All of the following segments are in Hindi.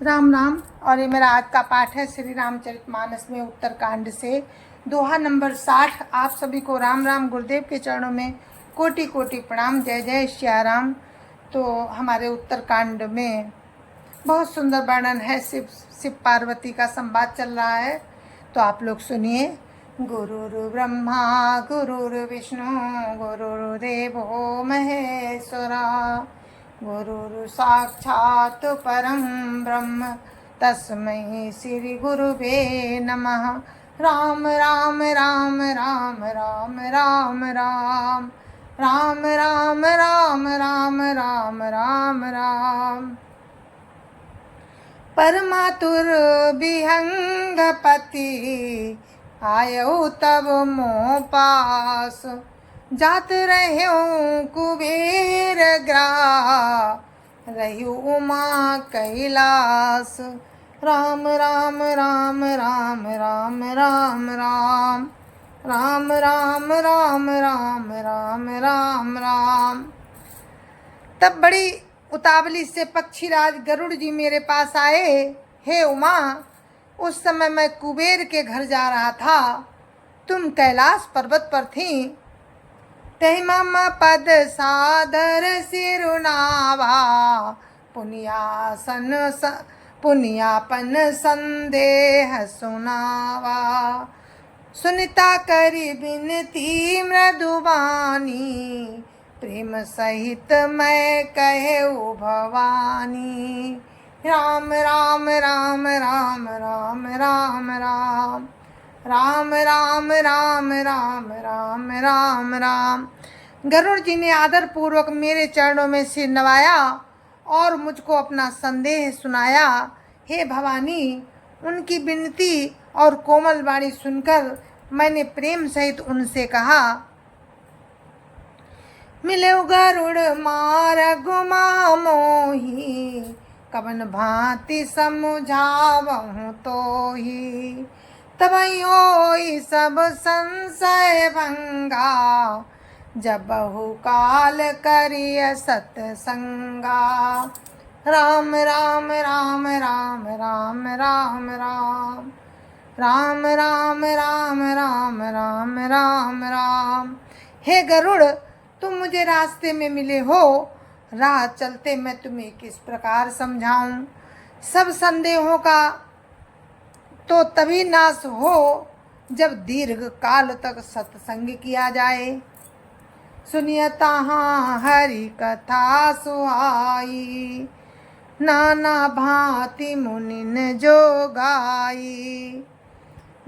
राम राम। और ये मेरा आज का पाठ है श्री रामचरितमानस में उत्तरकांड से दोहा नंबर 60। आप सभी को राम राम। गुरुदेव के चरणों में कोटि कोटि प्रणाम। जय जय श्याराम। तो हमारे उत्तरकांड में बहुत सुंदर वर्णन है। शिव पार्वती का संवाद चल रहा है, तो आप लोग सुनिए। गुरुर् ब्रह्मा गुरुर्विष्णु गुरुर्देवो महेश्वरा गुरुर् साक्षात् परं ब्रह्म तस्मै श्री गुरुवे नमः। राम राम राम राम राम राम राम राम राम राम राम राम राम राम। परमातुर विहंगपति आयौ तब मोह पास। जात रह्यो कुबेर ग्राह रह्यो उमा कैलास। राम राम राम राम राम राम राम राम राम राम राम राम राम राम। तब बड़ी उतावली से पक्षीराज गरुड़ जी मेरे पास आए। हे उमा, उस समय मैं कुबेर के घर जा रहा था, तुम कैलाश पर्वत पर थी। तहि मम पद सादर सिरुनावा पुनियापन संदेह सुनावा। सुनिता करी बिनती मृदुबानी प्रेम सहित मैं कहूँ भवानी। राम राम राम राम राम राम राम राम राम राम राम राम राम राम। गरुड़ जी ने आदर पूर्वक मेरे चरणों में सिर नवाया और मुझको अपना संदेह सुनाया। हे भवानी, उनकी विनती और कोमल वाणी सुनकर मैंने प्रेम सहित उनसे कहा, मिले गरुड़ मार्ग मोही कवन भांति समझावहु तोही। तब योई सब संशय भंगा जब बहुकाल करिय सतसंगा। राम राम राम राम राम राम राम राम राम राम राम राम राम राम। हे गरुड़, तुम मुझे रास्ते में मिले हो। राह चलते मैं तुम्हें किस प्रकार समझाऊं। सब संदेहों का तो तभी नाश हो जब दीर्घ काल तक सत्संग किया जाए। सुनिए तहाँ हरि कथा सुहाई नाना भांति मुनिन जो गाई।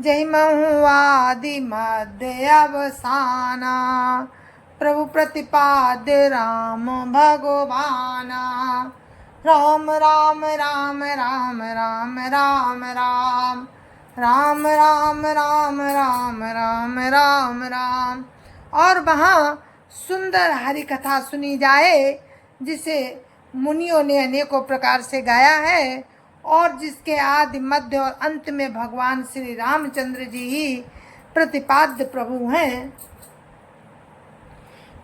जय महु आदि मध्य अवसाना प्रभु प्रतिपाद्य राम भगवाना। राम राम राम राम राम राम राम राम राम राम राम राम राम राम। और वहाँ सुंदर हरि कथा सुनी जाए, जिसे मुनियों ने अनेकों प्रकार से गाया है और जिसके आदि मध्य और अंत में भगवान श्री रामचंद्र जी ही प्रतिपाद्य प्रभु हैं।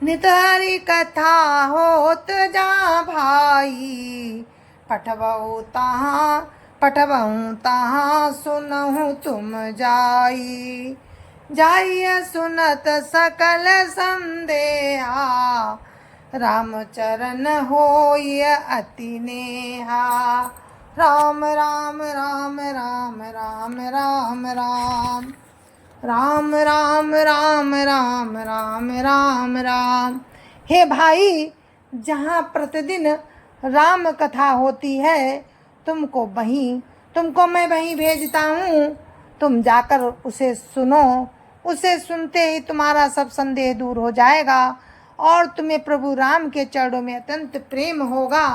नित हरि कथा होत जा भाई पठबहु तहाँ सुनहु तुम जाई। जाइए सुनत सकल संदेहा रामचरण होय अति नेहा। राम राम राम राम राम राम राम राम राम राम राम राम राम राम। हे भाई, जहाँ प्रतिदिन राम कथा होती है, तुमको मैं वहीं भेजता हूँ। तुम जाकर उसे सुनो। उसे सुनते ही तुम्हारा सब संदेह दूर हो जाएगा और तुम्हें प्रभु राम के चरणों में अत्यंत प्रेम होगा।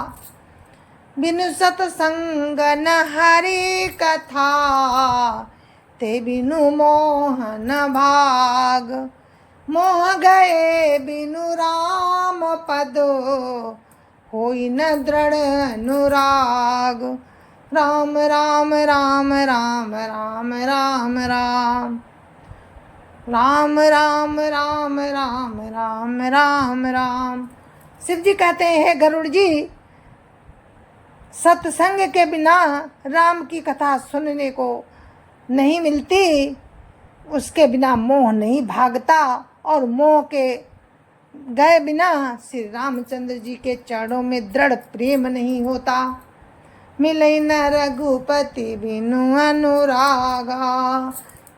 बिनु सत्संग न हरि कथा ते बिनु मोहन भाग। मोह गए बिनु राम पद होई न दृढ़ अनुराग। राम राम राम राम राम राम राम राम राम राम राम राम राम राम। शिव जी कहते हैं, गरुड़ जी, सत्संग के बिना राम की कथा सुनने को नहीं मिलती, उसके बिना मोह नहीं भागता, और मोह के गए बिना श्री रामचंद्र जी के चरणों में दृढ़ प्रेम नहीं होता। मिले न रघुपति बिनु अनुरागा,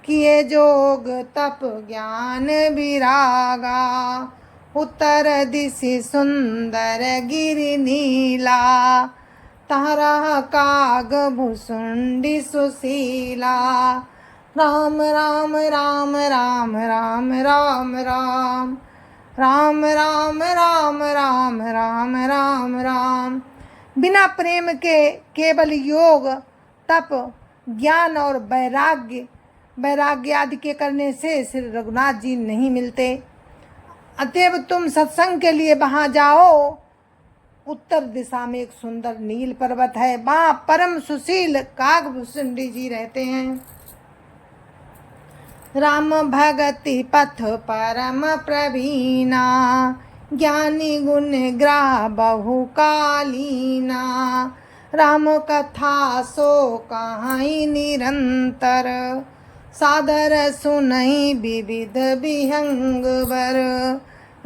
किए जोग तप ज्ञान विरागा। उत्तर दिशि सुंदर गिरि नीला, तारा काग भुसुंडी सुशीला। राम राम राम राम राम राम राम राम राम राम राम राम राम राम। बिना प्रेम के केवल योग तप ज्ञान और वैराग्य आदि के करने से श्री रघुनाथ जी नहीं मिलते। अतएव तुम सत्संग के लिए वहाँ जाओ। उत्तर दिशा में एक सुंदर नील पर्वत है, वहाँ परम सुशील कागभूषुंडी जी रहते हैं। राम भगति पथ परम प्रवीणा, ज्ञानी गुण ग्राह बहुकालीना। राम कथा सो कहाई निरंतर, सादर सुनई विविध विहंग बर।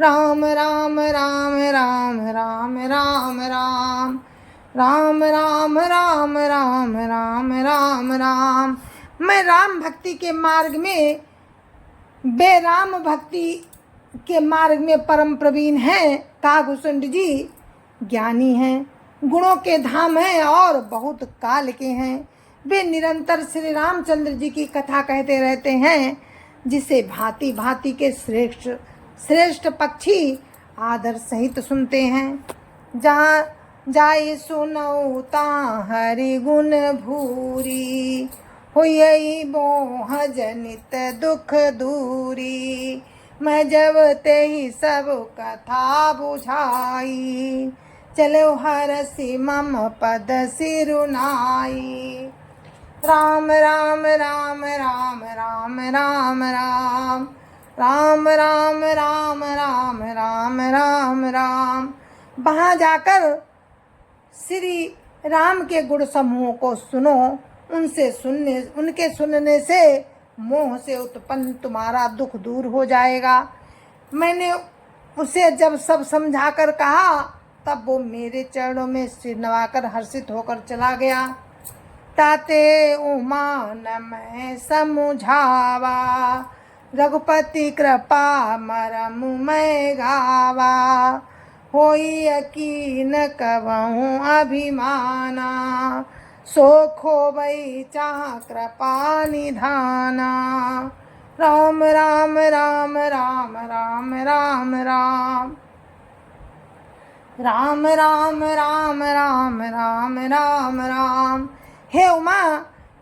राम राम राम राम राम राम राम राम राम राम राम राम राम राम। मैं राम भक्ति के मार्ग में बेराम भक्ति के मार्ग में परम प्रवीण हैं। कागभूषुंडी जी ज्ञानी हैं, गुणों के धाम हैं और बहुत काल के हैं। वे निरंतर श्री रामचंद्र जी की कथा कहते रहते हैं, जिसे भांति भांति के श्रेष्ठ पक्षी आदर सहित सुनते हैं। जहाँ जाई सुनऊ ता हरि गुण भूरी, हुई मोह जनित दुख दूरी। मैं जब ते ही सब कथा बुझाई, चलो हरसि मम पद सिरुनाई। राम राम राम राम राम राम राम राम राम राम राम राम राम राम। वहाँ जाकर श्री राम के गुण समूहों को सुनो। उनके सुनने से मोह से उत्पन्न तुम्हारा दुख दूर हो जाएगा। मैंने उसे जब सब समझाकर कहा, तब वो मेरे चरणों में सिर नवाकर हर्षित होकर चला गया। ताते उमान मैं समझावा, रघुपति कृपा मरम मैं गावा। होई यकीन कबहूँ अभिमाना, सो खोबई चाह कृपा निधाना। राम राम राम राम राम राम राम राम राम राम राम राम राम राम। हे उमा,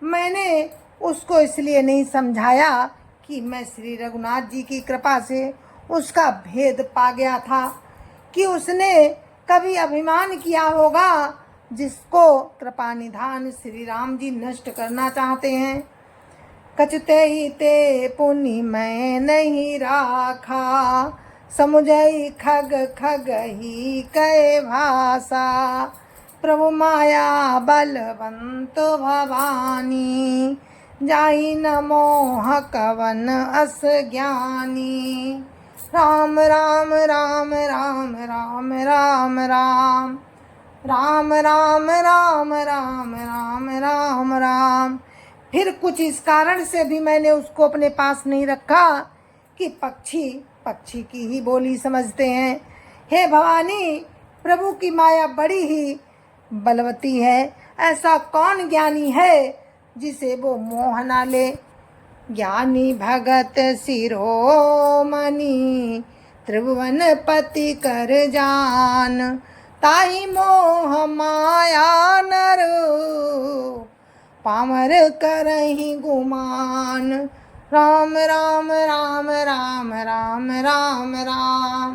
मैंने उसको इसलिए नहीं समझाया कि मैं श्री रघुनाथ जी की कृपा से उसका भेद पा गया था कि उसने कभी अभिमान किया होगा, जिसको कृपा निधान श्री राम जी नष्ट करना चाहते हैं। कचते ही ते पुनि मैं नहीं राखा, समुझई खग खग ही कै भाषा। प्रभु माया बलवंत भवानी, जाहि न मोह कवन अस ज्ञानी। राम राम राम राम राम राम राम राम राम राम राम राम राम राम। फिर कुछ इस कारण से भी मैंने उसको अपने पास नहीं रखा कि पक्षी की ही बोली समझते हैं। हे भवानी, प्रभु की माया बड़ी ही बलवती है। ऐसा कौन ज्ञानी है जिसे वो मोह ना ले। ज्ञानी भगत शिरोमणि, त्रिभुवन पति कर जान। ताहि मोह माया नर, पामर करहि गुमान। राम राम राम राम राम राम राम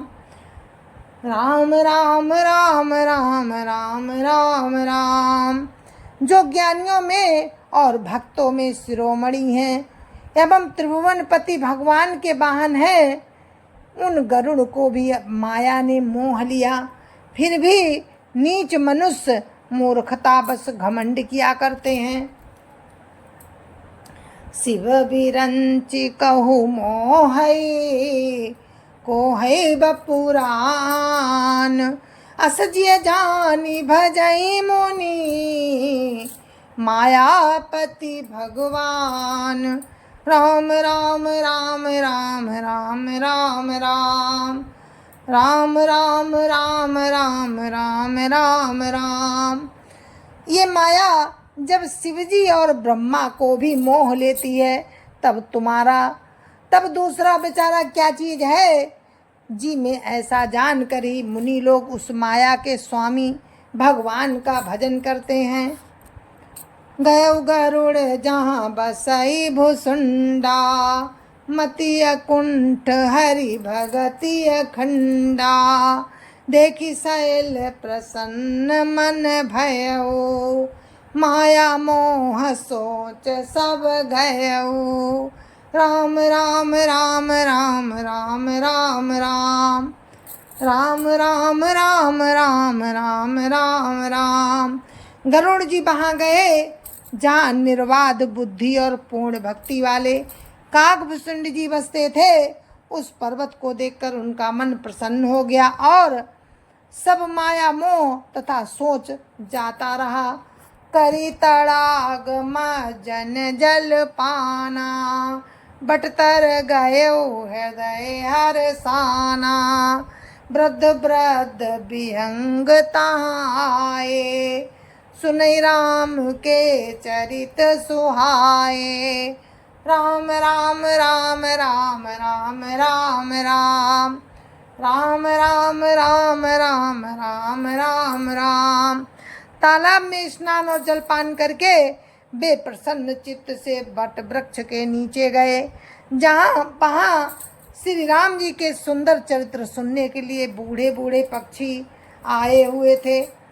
राम राम राम राम राम राम राम। जो ज्ञानियों में और भक्तों में शिरोमणि हैं एवं त्रिभुवनपति भगवान के वाहन हैं, उन गरुड़ को भी माया ने मोह लिया। फिर भी नीच मनुष्य मूर्खता बस घमंड किया करते हैं। शिव बिरंचि कहु मोहै को है बपुरान, असजिय जानी भजई मुनि मायापति भगवान। राम राम राम राम राम राम राम राम राम राम राम राम राम राम। ये माया जब शिवजी और ब्रह्मा को भी मोह लेती है तब दूसरा बेचारा क्या चीज है जी में ऐसा जानकर ही मुनि लोग उस माया के स्वामी भगवान का भजन करते हैं। गयो गरुड़ जहाँ बसई भुसुंडा, मति अकुंठ हरि भगति अखंडा। देखी शैल प्रसन्न मन भयो, माया मोह सोच सब गयो। राम राम राम राम राम राम राम राम राम राम राम राम राम राम। गरुड़ जी वहाँ गए जहाँ निर्वाद बुद्धि और पूर्ण भक्ति वाले काकभूषुंड जी बसते थे। उस पर्वत को देखकर उनका मन प्रसन्न हो गया और सब माया मोह तथा सोच जाता रहा। करी तड़ाग जन जल पाना, बटतर गयो हृदय हरसाना। वृद्ध वृद्ध विहंग आए, सुनई राम के चरित सुहाए। राम राम राम राम राम राम राम राम राम राम राम राम राम राम। तालाब में स्नान और जलपान करके वे प्रसन्न चित्त से बट वृक्ष के नीचे गए, वहाँ श्री राम जी के सुंदर चरित्र सुनने के लिए बूढ़े बूढ़े पक्षी आए हुए थे।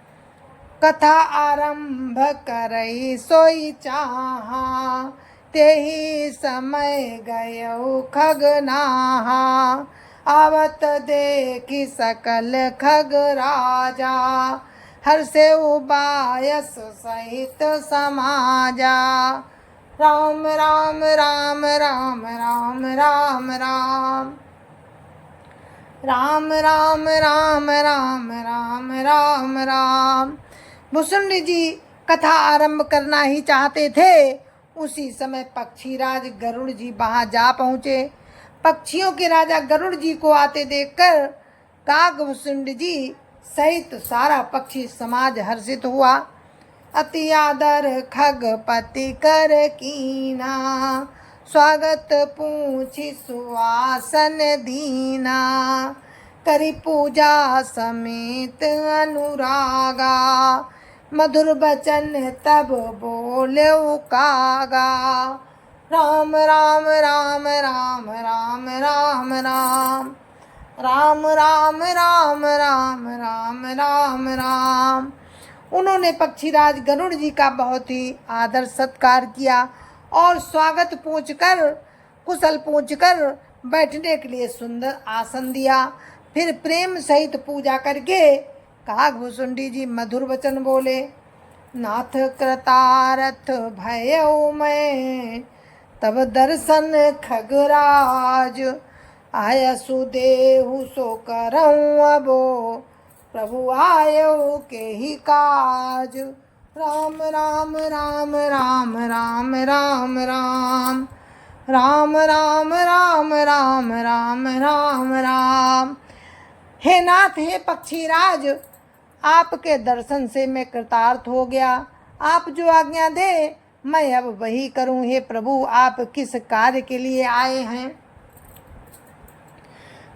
कथा आरंभ करई सोई चाहा, तेहि समय गयो खगनाहा। आवत देखी सकल खग राजा, हर्षे उबायस सहित समाजा। राम राम राम राम राम राम राम राम राम राम राम राम राम राम। भुसुंड जी कथा आरंभ करना ही चाहते थे। उसी समय पक्षीराज गरुड़ जी वहाँ जा पहुँचे। पक्षियों के राजा गरुड़ जी को आते देखकर काकभूषुंड जी सहित सारा पक्षी समाज हर्षित हुआ। अति आदर खगपति कर कीना, स्वागत पूछी सुवासन दीना। करी पूजा समेत अनुरागा, मधुर बचन तब बोले कागा। राम राम राम राम राम राम राम राम राम राम राम राम राम राम। उन्होंने पक्षीराज गरुड़ जी का बहुत ही आदर सत्कार किया और स्वागत पूछकर कुशल पूछकर बैठने के लिए सुंदर आसन दिया। फिर प्रेम सहित पूजा करके काकभूषुंडी जी मधुर वचन बोले। नाथ कृतारथ भयो मैं, तब दर्शन खगराज। आया सुदेहु सो करऊँ अबो, प्रभु आयो के ही काज। राम राम राम राम राम राम राम राम राम राम राम राम राम राम। हे नाथ, हे पक्षीराज, आपके दर्शन से मैं कृतार्थ हो गया। आप जो आज्ञा दे मैं अब वही करूं। हे प्रभु, आप किस कार्य के लिए आए हैं?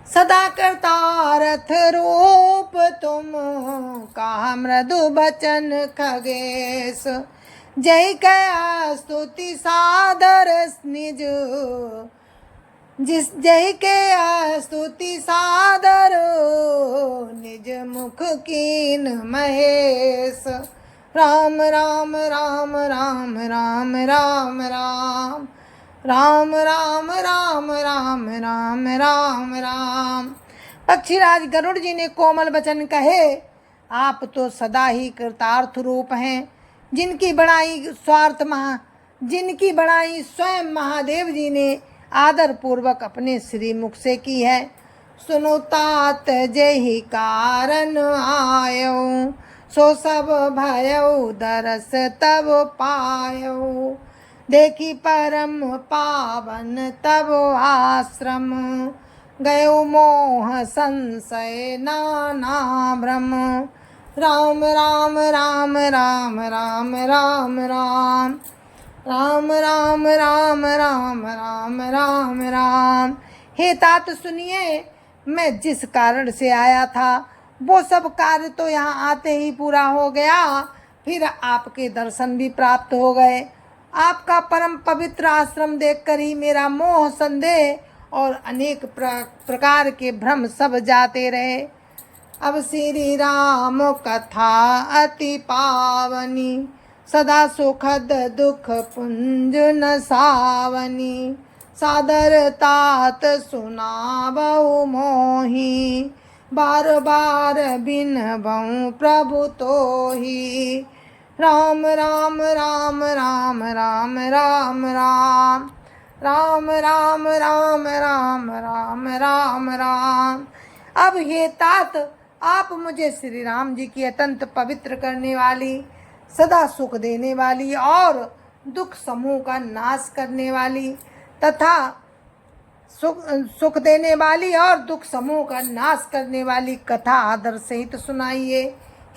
सदा कृतार्थ रूप तुम, कहा मृदु बचन खगेश। जय कया स्तुति सादर निज, जिस जय के स्तुति सादर निज मुख कीन महेश। राम राम राम राम राम राम राम राम राम राम राम राम राम राम। पक्षीराज गरुड़ जी ने कोमल वचन कहे। आप तो सदा ही कृतार्थ रूप हैं। जिनकी बड़ाई स्वयं महादेव जी ने आदर पूर्वक अपने श्रीमुख से की है। सुनो तात जेहि कारण आयो, सो सब भयो दरस तब पायो। देखी परम पावन तब आश्रम, गयो मोह संशय नाना भ्रम। राम राम राम राम राम राम राम राम राम राम राम राम राम राम। हे तात सुनिए, मैं जिस कारण से आया था वो सब कार्य तो यहाँ आते ही पूरा हो गया। फिर आपके दर्शन भी प्राप्त हो गए। आपका परम पवित्र आश्रम देखकर ही मेरा मोह संदेह और अनेक प्रकार के भ्रम सब जाते रहे। अब श्री राम कथा अति पावनी, सदा सुखद दुख पुंज न सावनी। सादर तात सुनावऊ मोही, बार बार बिनबऊ प्रभु तोही। राम राम राम राम राम राम राम राम राम राम राम राम राम राम। अब हे तात, आप मुझे श्री राम जी की अत्यंत पवित्र करने वाली, सदा सुख देने वाली और दुख समूह का नाश करने वाली तथा सुख देने वाली और दुख समूह का नाश करने वाली कथा आदर सहित सुनाइए।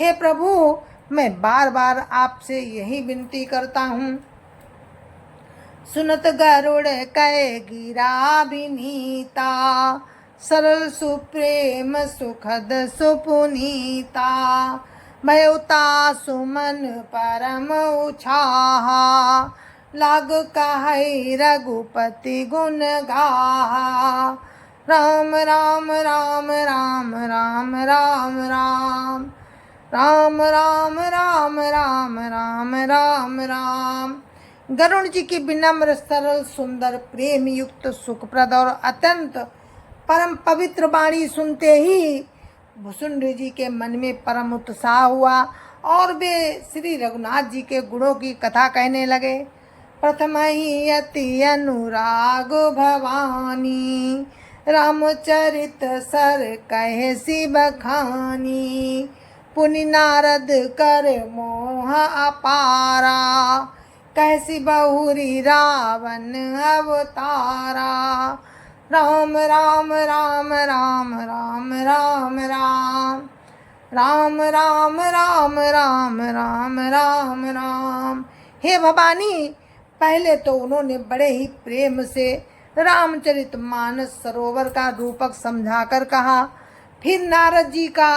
हे प्रभु, मैं बार बार आपसे यही विनती करता हूँ। सुनत गरुड़ कहे गिरा विनीता, सरल सुप्रेम सुखद सुपुनीता। भयउता सुमन परम उछाहा, लाग कहै रघुपति गुण गाहा। राम राम राम राम राम राम राम राम राम राम राम राम राम राम। गरुड़ जी की विनम्र सरल सुंदर प्रेम युक्त सुखप्रद और अत्यंत परम पवित्र वाणी सुनते ही भुसुंड जी के मन में परम उत्साह हुआ और वे श्री रघुनाथ जी के गुणों की कथा कहने लगे। प्रथम ही अति अनुराग भवानी, रामचरित सर कहे सी बखानी। पुनि नारद कर मोह अपारा, कैसी बहुरी रावण अवतारा। राम राम राम राम राम राम राम राम राम राम राम राम राम राम। हे भवानी, पहले तो उन्होंने बड़े ही प्रेम से रामचरित मानस सरोवर का रूपक समझाकर कहा, फिर नारद जी का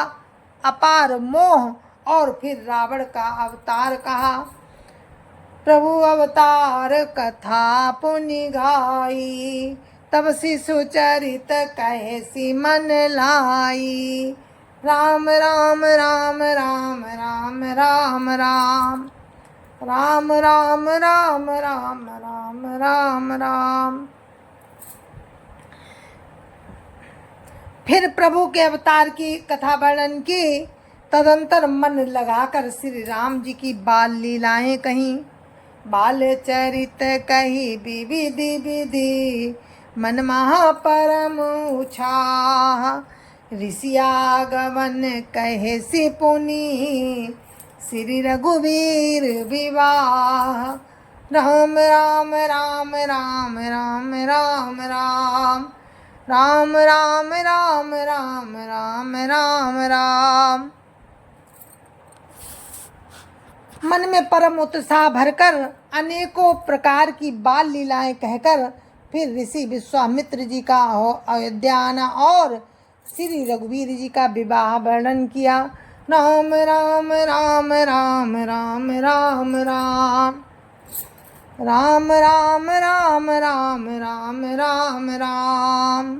अपार मोह और फिर रावण का अवतार कहा। प्रभु अवतार कथा पुनि गाई, तब शिशु चरित कैसी मन लाई। राम राम राम राम राम राम राम राम राम राम राम राम राम राम। फिर प्रभु के अवतार की कथा वर्णन की। तदंतर मन लगाकर श्री राम जी की बाल लीलाएं कहीं। बाल चरित कही विविधि विधि, मन महापरम उछाह। ऋषियागमन कहे सि पुनि, श्री रघुवीर विवाह। राम राम राम राम राम राम राम राम राम राम राम राम राम राम। मन में परम उत्साह भरकर अनेकों प्रकार की बाल लीलाएं कहकर फिर ऋषि विश्वामित्र जी का अयोध्या आना और श्री रघुवीर जी का विवाह वर्णन किया। राम राम राम राम राम राम राम राम राम राम राम राम राम राम।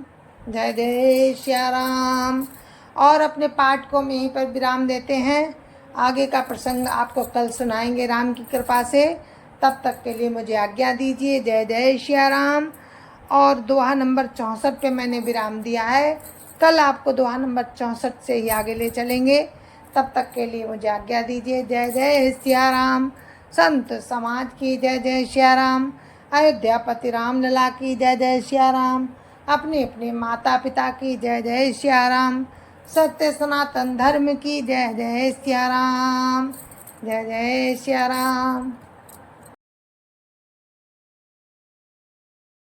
जय जय श्या राम। और अपने पाठ को हम यहीं पर विराम देते हैं। आगे का प्रसंग आपको कल सुनाएंगे राम की कृपा से। तब तक के लिए मुझे आज्ञा दीजिए। जय जय श्या राम। और दोहा नंबर 64 पे मैंने विराम दिया है। कल आपको दोहा नंबर 64 से ही आगे ले चलेंगे। तब तक के लिए मुझे आज्ञा दीजिए। जय जय सिया राम। संत समाज की जय जय सिया राम। अयोध्यापति राम लला की जय जय सिया राम। अपने अपने माता पिता की जय जय सिया राम। सत्य सनातन धर्म की जय जय सिया राम। जय जय सिया राम।